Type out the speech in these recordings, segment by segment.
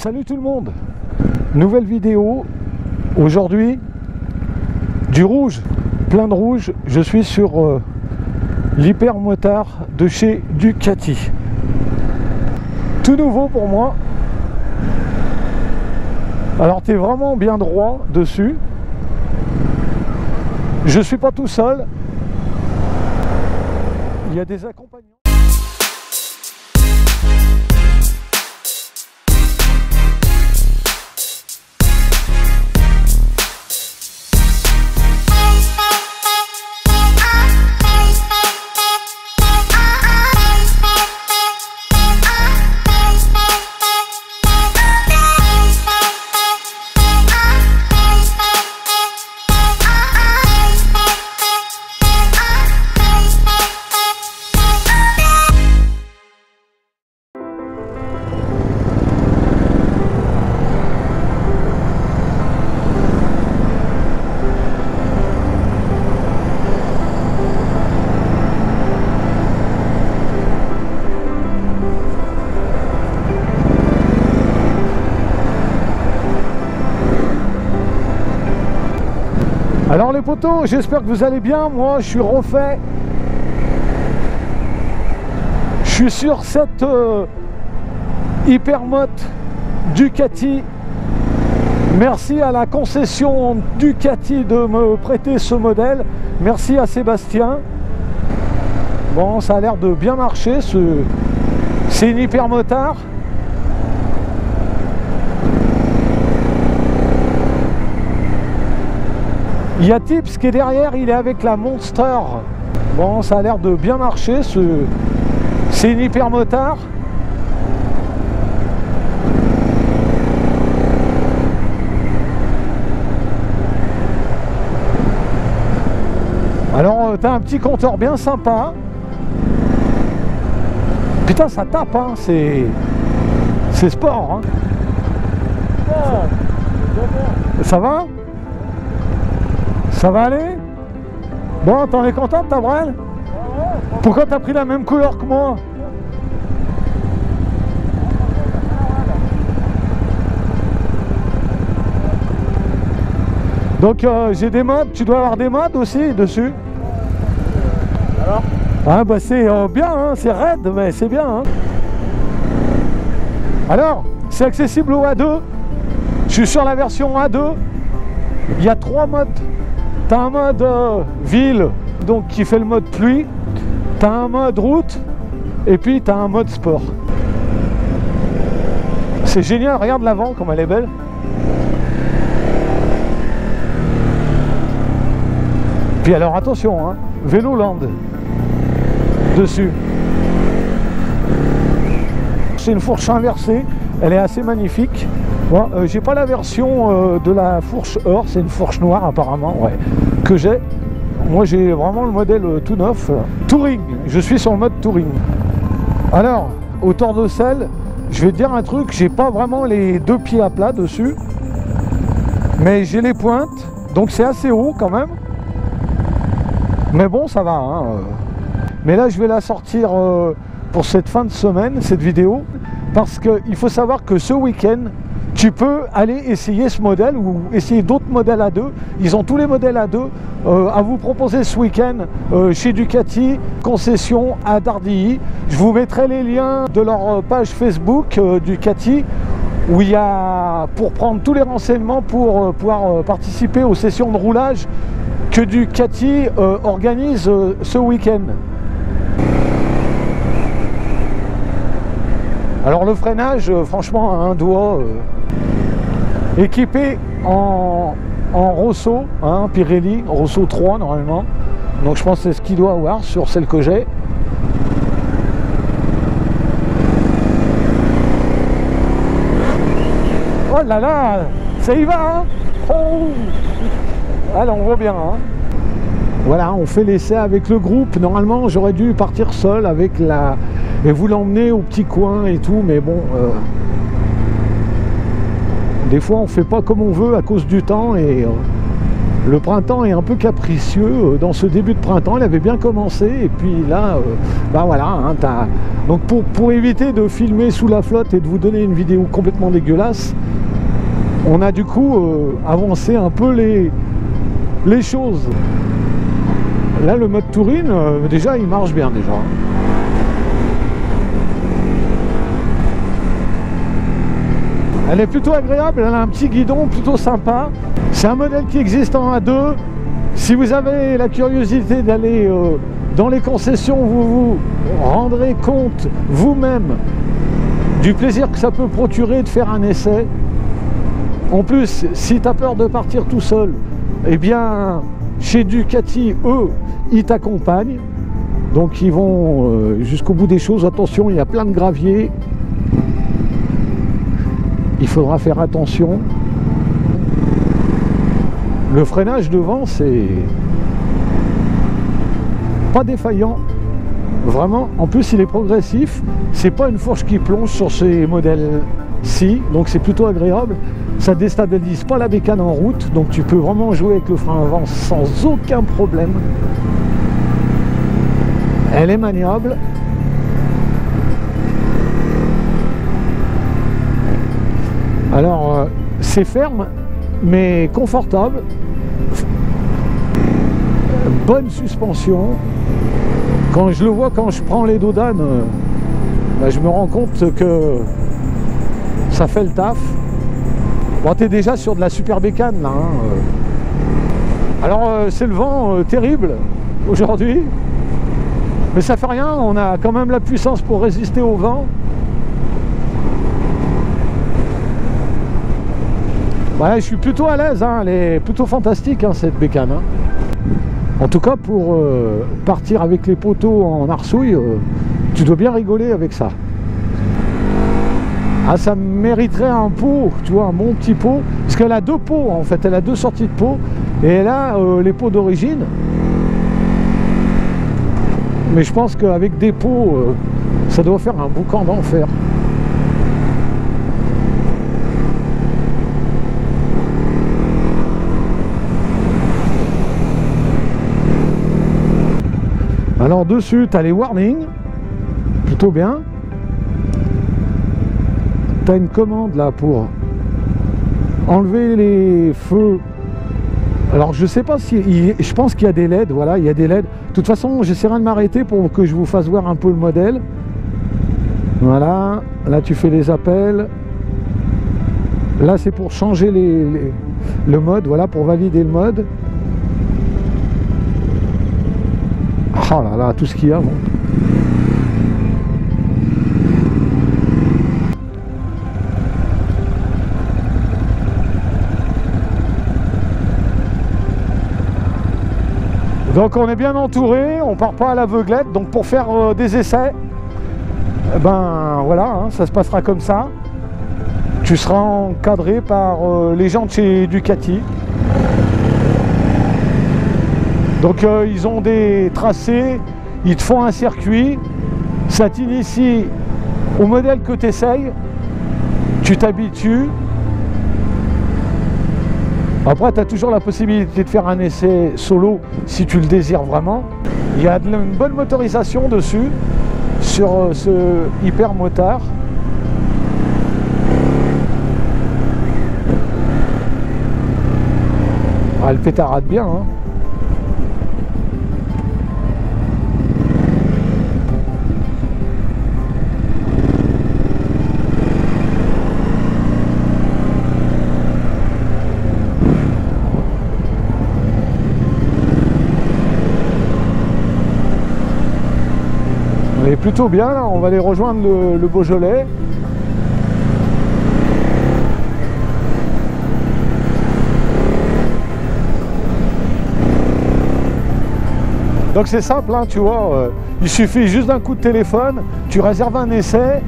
Salut tout le monde, nouvelle vidéo, aujourd'hui du rouge, plein de rouge, je suis sur l'hypermotard de chez Ducati. Tout nouveau pour moi, alors tu es vraiment bien droit dessus, je suis pas tout seul, il y a des accompagnants. Alors les potos, j'espère que vous allez bien. Moi je suis refait. Je suis sur cette hypermote Ducati. Merci à la concession Ducati de me prêter ce modèle. Merci à Sébastien. Bon, ça a l'air de bien marcher. C'est une hypermotard. Il y a Tips qui est derrière, il est avec la Monster. Bon, ça a l'air de bien marcher. C'est une hypermotard. Alors, t'as un petit compteur bien sympa. Putain, ça tape, hein. C'est sport, hein. Ça va ? Ça va aller? Bon, t'en es contente, ta brelle? Pourquoi t'as pris la même couleur que moi? Donc j'ai des modes, tu dois avoir des modes aussi dessus. Alors? Ah bah c'est bien, hein, c'est raide, mais c'est bien. Hein. Alors, c'est accessible au A2. Je suis sur la version A2. Il y a 3 modes. Tu as un mode ville, donc qui fait le mode pluie, tu as un mode route, et puis tu as un mode sport. C'est génial, regarde l'avant comme elle est belle. Puis alors attention, hein, Véloland dessus. C'est une fourche inversée, elle est assez magnifique. Bon, j'ai pas la version de la fourche or, c'est une fourche noire apparemment, ouais, que j'ai. Moi j'ai vraiment le modèle tout neuf. Touring, je suis sur le mode Touring. Alors, hauteur de selle, je vais te dire un truc, j'ai pas vraiment les 2 pieds à plat dessus, mais j'ai les pointes, donc c'est assez haut quand même. Mais bon, ça va. Hein. Mais là, je vais la sortir pour cette fin de semaine, cette vidéo, parce qu'il faut savoir que ce week-end, tu peux aller essayer ce modèle ou essayer d'autres modèles A2. Ils ont tous les modèles A2 à vous proposer ce week-end chez Ducati, concession à Dardilly. Je vous mettrai les liens de leur page Facebook Ducati, où il y a pour prendre tous les renseignements pour pouvoir participer aux sessions de roulage que Ducati organise ce week-end. Alors le freinage, franchement, à un doigt, équipé en Rosso, hein, Pirelli, Rosso 3 normalement. Donc je pense que c'est ce qu'il doit avoir sur celle que j'ai. Oh là là, ça y va, hein. Oh. Alors on voit bien, hein. Voilà, on fait l'essai avec le groupe. Normalement, j'aurais dû partir seul avec la... et vous l'emmener au petit coin et tout, mais bon... Des fois, on fait pas comme on veut à cause du temps et Le printemps est un peu capricieux. Dans ce début de printemps, il avait bien commencé. Et puis là, bah voilà. Hein, donc pour éviter de filmer sous la flotte et de vous donner une vidéo complètement dégueulasse, on a du coup avancé un peu les choses. Là, le mode Touring, déjà, il marche bien déjà. Elle est plutôt agréable, elle a un petit guidon plutôt sympa. C'est un modèle qui existe en A2. Si vous avez la curiosité d'aller dans les concessions, vous vous rendrez compte vous-même du plaisir que ça peut procurer de faire un essai. En plus, si tu as peur de partir tout seul, eh bien, chez Ducati, eux, ils t'accompagnent. Donc ils vont jusqu'au bout des choses. Attention, il y a plein de graviers. Il faudra faire attention. Le freinage devant, c'est pas défaillant. Vraiment, en plus il est progressif. C'est pas une fourche qui plonge sur ces modèles-ci, donc c'est plutôt agréable. Ça déstabilise pas la bécane en route, donc tu peux vraiment jouer avec le frein avant sans aucun problème. Elle est maniable. Alors, c'est ferme, mais confortable. Bonne suspension. Quand je le vois, quand je prends les dodanes, bah, je me rends compte que ça fait le taf. Bon, t'es déjà sur de la super bécane, là. Hein. Alors, c'est le vent terrible aujourd'hui. Mais ça fait rien, on a quand même la puissance pour résister au vent. Ouais, je suis plutôt à l'aise, hein. Elle est plutôt fantastique, hein, cette bécane. Hein. En tout cas, pour partir avec les poteaux en arsouille, tu dois bien rigoler avec ça. Ah, ça mériterait un pot, tu vois, un bon petit pot. Parce qu'elle a deux pots, en fait, elle a deux sorties de pots. Et elle a les pots d'origine. Mais je pense qu'avec des pots, ça doit faire un boucan d'enfer. Alors dessus, tu as les warnings, plutôt bien. Tu as une commande là pour enlever les feux. Alors je sais pas si... je pense qu'il y a des LED, voilà, il y a des LED. De toute façon, j'essaierai de m'arrêter pour que je vous fasse voir un peu le modèle. Voilà, là tu fais les appels. Là c'est pour changer le mode, voilà, pour valider le mode. Oh là là, tout ce qu'il y a. Bon. Donc on est bien entouré, on part pas à l'aveuglette. Donc pour faire des essais, ben voilà, hein, ça se passera comme ça. Tu seras encadré par les gens de chez Ducati. Donc ils ont des tracés, ils te font un circuit, ça t'initie au modèle que tu essayes, tu t'habitues. Après, tu as toujours la possibilité de faire un essai solo si tu le désires vraiment. Il y a une bonne motorisation dessus, sur ce hyper motard. Ah, elle pétarade bien, hein. On est plutôt bien là, on va aller rejoindre le Beaujolais. Donc c'est simple, hein, tu vois, il suffit juste d'un coup de téléphone, tu réserves un essai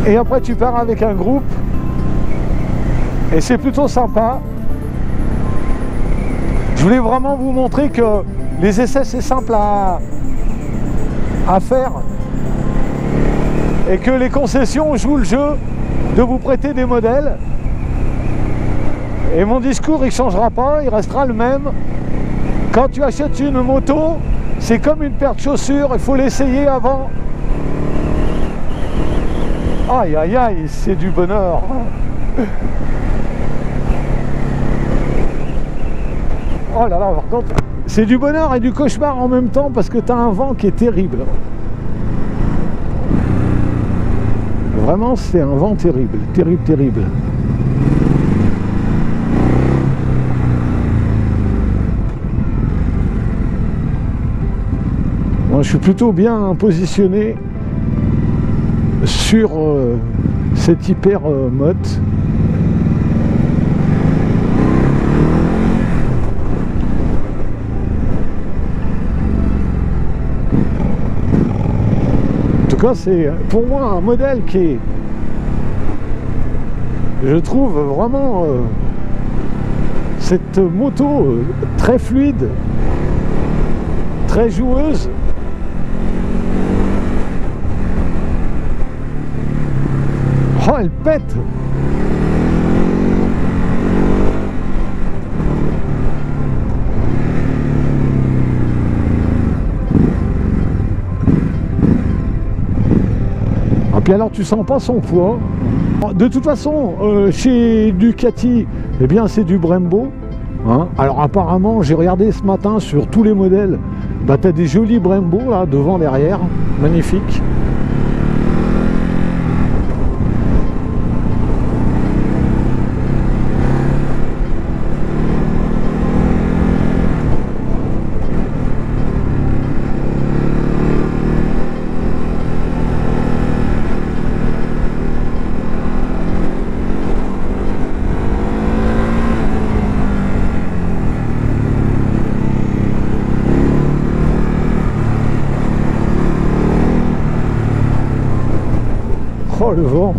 et après tu pars avec un groupe et c'est plutôt sympa. Je voulais vraiment vous montrer que les essais c'est simple à faire et que les concessions jouent le jeu de vous prêter des modèles Et mon discours, il ne changera pas, il restera le même. Quand tu achètes une moto, c'est comme une paire de chaussures, il faut l'essayer avant. Aïe, aïe, aïe, c'est du bonheur. Oh là là, par contre, c'est du bonheur et du cauchemar en même temps parce que tu as un vent qui est terrible. Vraiment, c'est un vent terrible, terrible, terrible. Moi, je suis plutôt bien positionné sur cette hyper motte. En tout cas, c'est pour moi un modèle qui est, je trouve vraiment cette moto très fluide, très joueuse. Oh, elle pète! Et puis alors tu sens pas son poids. De toute façon, chez Ducati, eh bien c'est du Brembo. Hein. Alors apparemment, j'ai regardé ce matin sur tous les modèles, bah, tu as des jolis Brembo là, devant, derrière, magnifique. Oh le vent!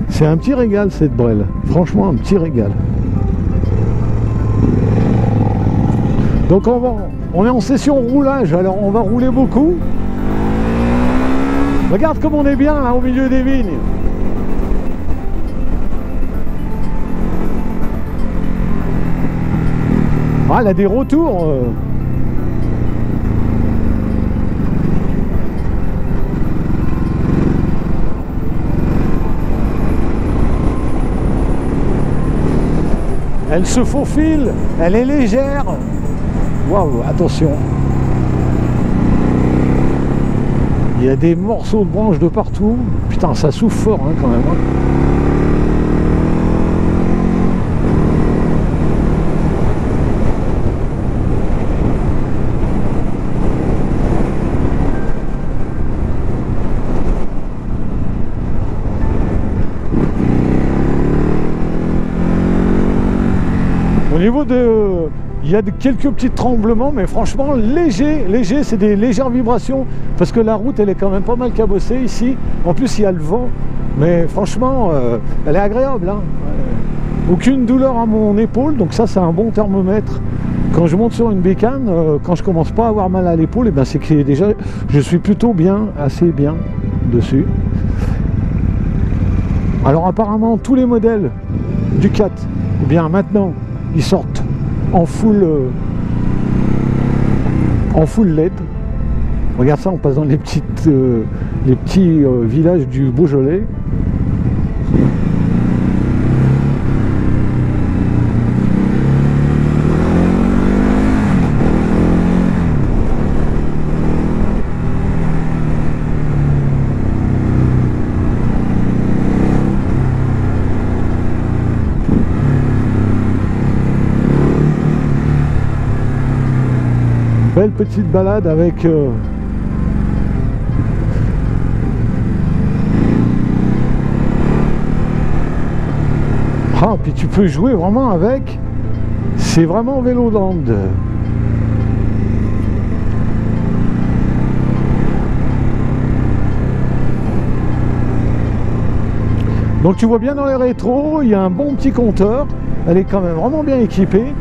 C'est un petit régal cette brêle, franchement un petit régal. Donc on est en session roulage, alors on va rouler beaucoup. Regarde comme on est bien là au milieu des vignes. Ah, elle a des retours. Elle se faufile, elle est légère. Waouh, attention. Il y a des morceaux de branches de partout. Putain, ça souffle fort hein, quand même. Hein. Au niveau de... Il y a quelques petits tremblements, mais franchement léger, c'est des légères vibrations, parce que la route elle est quand même pas mal cabossée ici. En plus il y a le vent, mais franchement elle est agréable. Hein. Aucune douleur à mon épaule, donc ça c'est un bon thermomètre. Quand je monte sur une bécane, quand je commence pas à avoir mal à l'épaule, ben c'est que déjà je suis plutôt bien, assez bien dessus. Alors apparemment tous les modèles Ducati, eh bien maintenant ils sortent en full LED. Regarde ça, on passe dans les petits villages du Beaujolais. Belle petite balade avec ah, puis tu peux jouer vraiment avec. C'est vraiment Véloland. Donc tu vois bien dans les rétros, il y a un bon petit compteur. Elle est quand même vraiment bien équipée.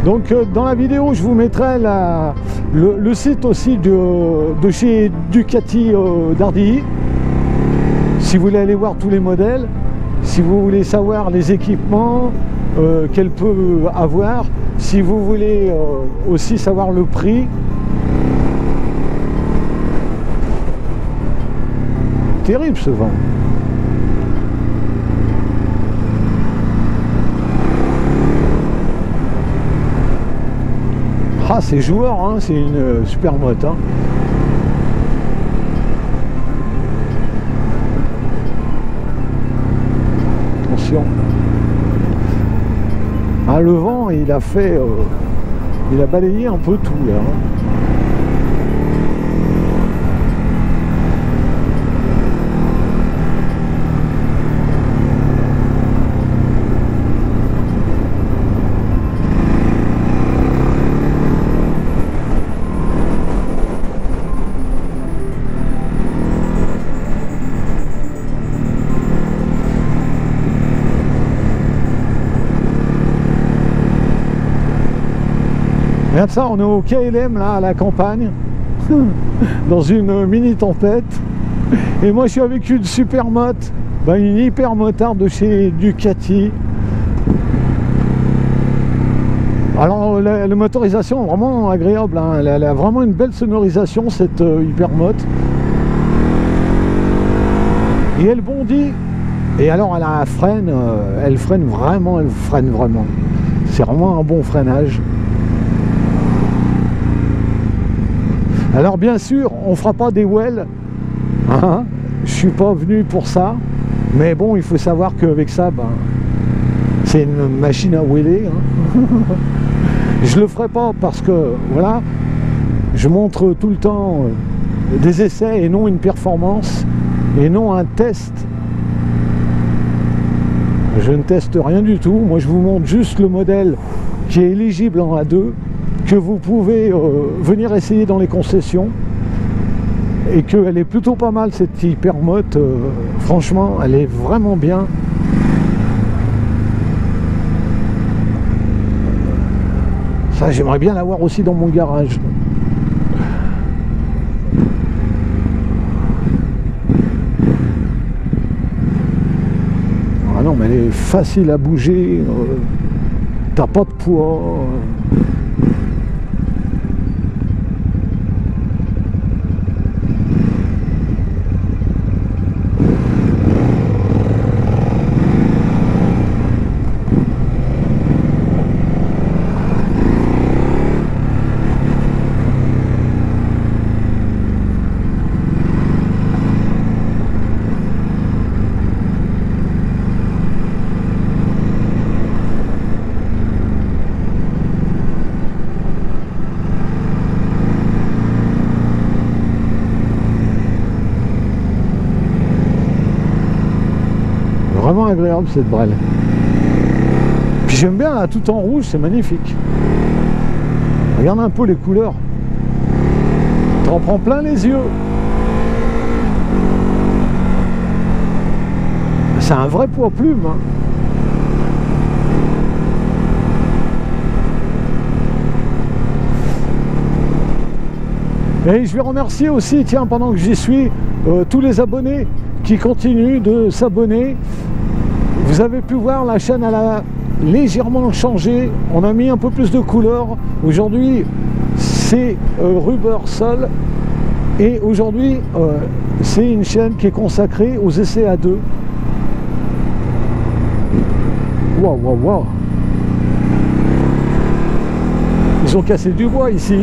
Donc dans la vidéo, je vous mettrai le site aussi de chez Ducati d'Ardilly. Si vous voulez aller voir tous les modèles, si vous voulez savoir les équipements qu'elle peut avoir, si vous voulez aussi savoir le prix. Terrible ce vent. Ah, c'est joueur, hein, c'est une super moto. Hein. Attention. Ah, le vent, il a fait... il a balayé un peu tout là. Hein. Regarde ça, on est au KLM là à la campagne dans une mini tempête et moi je suis avec une super moto, une hyper motarde de chez Ducati. Alors la motorisation est vraiment agréable, hein. Elle a vraiment une belle sonorisation cette hyper moto et elle bondit et alors elle freine vraiment, c'est vraiment un bon freinage. Alors bien sûr, on ne fera pas des wells, hein, je ne suis pas venu pour ça, mais bon, il faut savoir qu'avec ça, c'est une machine à wheeler. Hein. Je ne le ferai pas parce que, voilà, je montre tout le temps des essais et non une performance, et non un test. Je ne teste rien du tout, moi je vous montre juste le modèle qui est éligible en A2, que vous pouvez venir essayer dans les concessions et qu'elle est plutôt pas mal cette hypermote, franchement elle est vraiment bien. Ça j'aimerais bien l'avoir aussi dans mon garage. Ah non mais elle est facile à bouger, t'as pas de poids. Vraiment agréable cette brelle. Puis j'aime bien là, tout en rouge, c'est magnifique. Regarde un peu les couleurs. Tu en prends plein les yeux. C'est un vrai poids plume. Hein. Et je vais remercier aussi, tiens, pendant que j'y suis, tous les abonnés qui continuent de s'abonner. Vous avez pu voir, la chaîne elle a légèrement changé, on a mis un peu plus de couleurs. Aujourd'hui c'est Rubber Sol et aujourd'hui c'est une chaîne qui est consacrée aux essais A2. Waouh, waouh, waouh. Ils ont cassé du bois ici.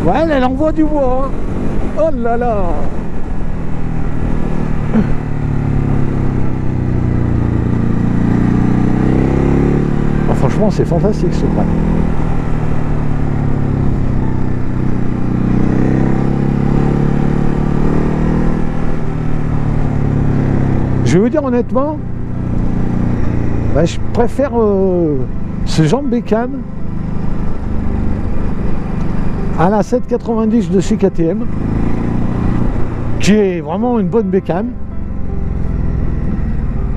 Ouais, elle envoie du bois. Hein. Oh là là. Franchement, c'est fantastique ce bras. Je vais vous dire honnêtement, je préfère ce genre de bécane à la 790 de chez KTM, qui est vraiment une bonne bécane,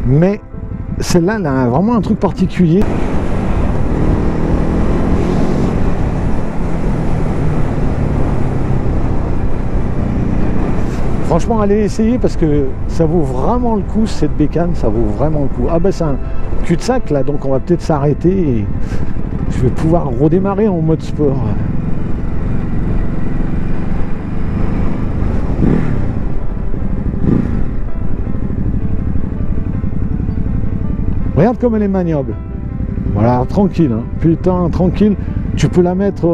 mais celle-là, elle a vraiment un truc particulier. Franchement, allez essayer parce que ça vaut vraiment le coup, cette bécane, ça vaut vraiment le coup. Ah bah c'est un cul-de-sac là, donc on va peut-être s'arrêter et je vais pouvoir redémarrer en mode sport. Regarde comme elle est maniable. Voilà, tranquille, hein. Putain, tranquille. Tu peux la mettre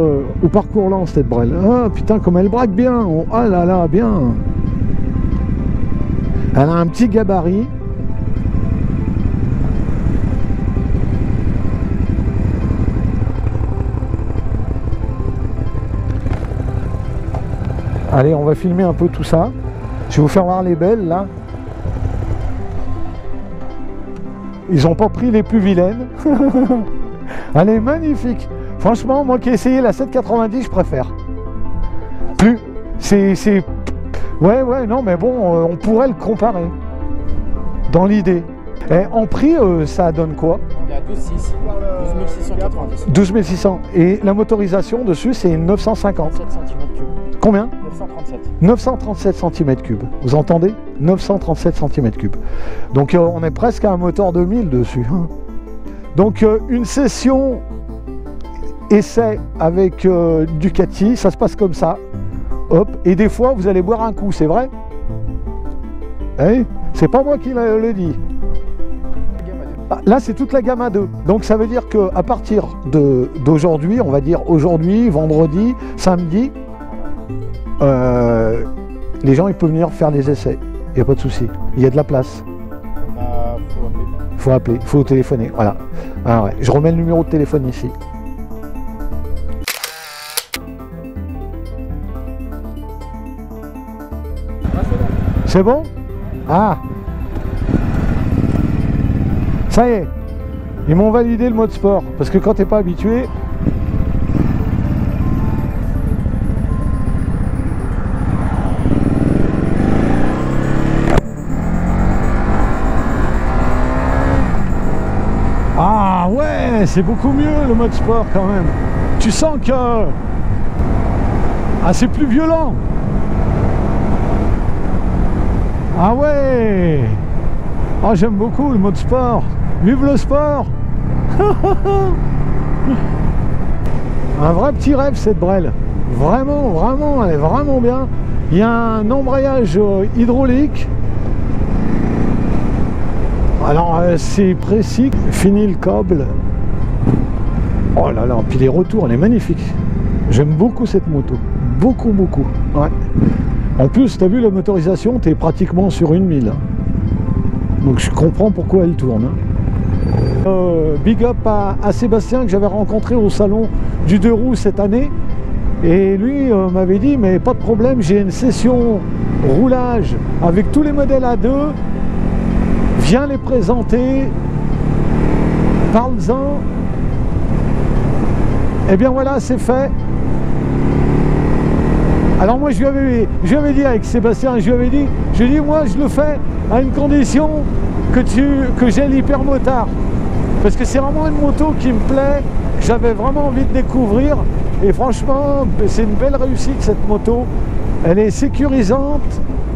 au parcours lent, cette brelle. Ah, putain, comme elle braque bien. Oh, ah là là, bien. Elle a un petit gabarit. Allez, on va filmer un peu tout ça. Je vais vous faire voir les belles, là. Ils n'ont pas pris les plus vilaines. Elle est magnifique. Franchement, moi qui ai essayé la 790, je préfère. Plus. C'est... Ouais, non, mais bon, on pourrait le comparer. Dans l'idée. Et en prix, ça donne quoi? On est à 12,6. 12 690. 12 600. Et la motorisation dessus, c'est 950. 7 cm3. Combien? 937. 937 cm3. Vous entendez? 937 cm3. Donc on est presque à un moteur 2000 dessus. Hein. Donc une session essai avec Ducati, ça se passe comme ça. Hop. Et des fois, vous allez boire un coup, c'est vrai? Eh, c'est pas moi qui le dis. Ah, là, c'est toute la gamme A2. Donc ça veut dire qu'à partir d'aujourd'hui, on va dire aujourd'hui, vendredi, samedi, les gens ils peuvent venir faire des essais, il n'y a pas de souci, il y a de la place. Faut appeler, faut téléphoner, voilà. Ah ouais. Je remets le numéro de téléphone ici. C'est bon? Ah, ça y est, ils m'ont validé le mode sport, parce que quand t'es pas habitué, ah ouais, c'est beaucoup mieux le mode sport quand même. Tu sens que ah, c'est plus violent. Ah ouais. Ah, j'aime beaucoup le mode sport. Vive le sport. Un vrai petit rêve cette brelle. Vraiment, elle est vraiment bien. Il y a un embrayage hydraulique. Alors c'est précis, fini le câble. Oh là là, puis les retours, elle est magnifique. J'aime beaucoup cette moto, beaucoup. Ouais. En plus, tu as vu la motorisation, tu es pratiquement sur une 1000. Donc je comprends pourquoi elle tourne. Big up à Sébastien que j'avais rencontré au salon du 2 roues cette année. Et lui m'avait dit, mais pas de problème, j'ai une session roulage avec tous les modèles A2. Viens les présenter, parle-en. Et bien voilà, c'est fait. Alors moi je lui avais dit avec Sébastien, je lui ai dit moi je le fais à une condition que j'ai l'hypermotard. Parce que c'est vraiment une moto qui me plaît, que j'avais vraiment envie de découvrir. Et franchement, c'est une belle réussite cette moto. Elle est sécurisante,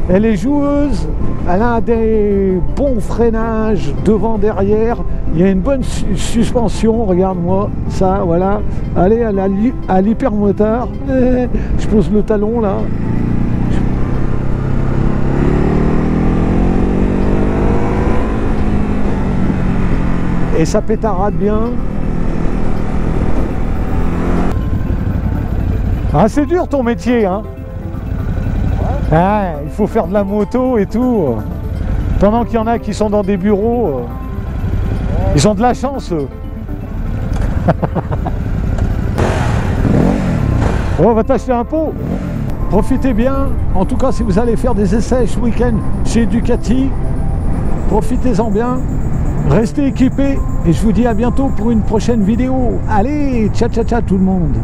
elle est joueuse, elle a des bons freinages devant, derrière. Il y a une bonne suspension, regarde-moi ça, voilà. Allez à l'hypermotard. Je pose le talon là. Et ça pétarade bien. Ah, c'est dur ton métier, hein. Ah, il faut faire de la moto et tout. Pendant qu'il y en a qui sont dans des bureaux, ils ont de la chance, eux. On va t'acheter un pot. Profitez bien. En tout cas, si vous allez faire des essais ce week-end chez Ducati, profitez-en bien. Restez équipés et je vous dis à bientôt pour une prochaine vidéo. Allez, ciao tout le monde.